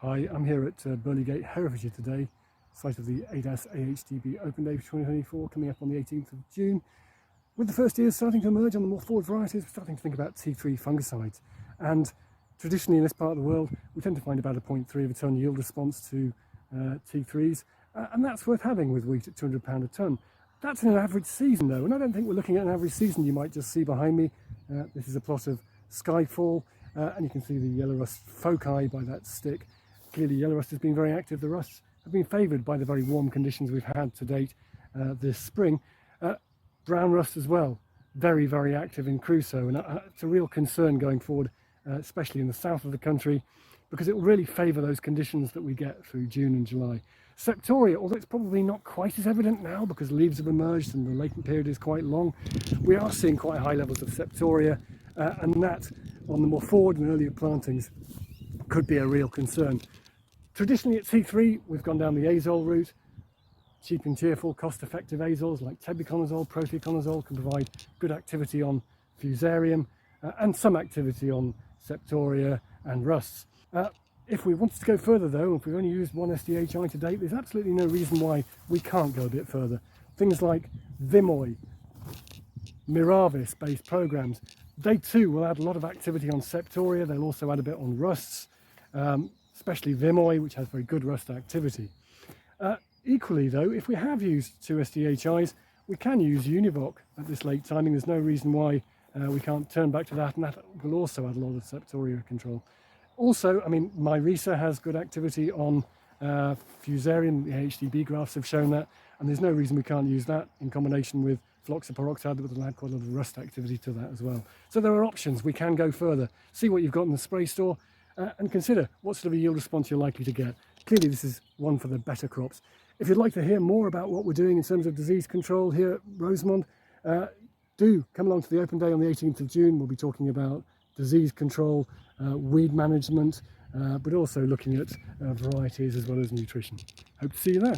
Hi, I'm here at Burleygate, Herefordshire today, site of the ADAS AHDB Open Day for 2024, coming up on the 18th of June. With the first ears starting to emerge on the more forward varieties, we're starting to think about T3 fungicides. And traditionally in this part of the world, we tend to find about a 0.3 of a tonne yield response to T3s, and that's worth having with wheat at £200 a tonne. That's in an average season though, and I don't think we're looking at an average season. You might just see behind me, this is a plot of skyfall, and you can see the yellow rust foci by that stick. Clearly yellow rust has been very active. The rusts have been favoured by the very warm conditions we've had to date this spring. Brown rust as well, very, very active in Crusoe, and it's a real concern going forward, especially in the south of the country, because it will really favour those conditions that we get through June and July. Septoria, although it's probably not quite as evident now because leaves have emerged and the latent period is quite long, we are seeing quite high levels of Septoria, and that on the more forward and earlier plantings could be a real concern. Traditionally at T3, we've gone down the azole route. Cheap and cheerful, cost-effective azoles like tebuconazole, prothioconazole can provide good activity on fusarium and some activity on Septoria and rusts. If we wanted to go further though, if we've only used one SDHI to date, there's absolutely no reason why we can't go a bit further. Things like Vimoy, Miravis-based programs, they too will add a lot of activity on Septoria. They'll also add a bit on rusts, especially Vimoy, which has very good rust activity. Equally though, if we have used two SDHIs, we can use Univoc at this late timing. There's no reason why we can't turn back to that, and that will also add a lot of Septoria control. Also, I mean, Myrisa has good activity on fusarium. The AHDB graphs have shown that, and there's no reason we can't use that in combination with floxaperoxide, that will add quite a lot of rust activity to that as well. So there are options. We can go further. See what you've got in the spray store and consider what sort of a yield response you're likely to get. Clearly this is one for the better crops. If you'd like to hear more about what we're doing in terms of disease control here at Rosemond, do come along to the open day on the 18th of June. We'll be talking about disease control, weed management, but also looking at varieties as well as nutrition. Hope to see you there.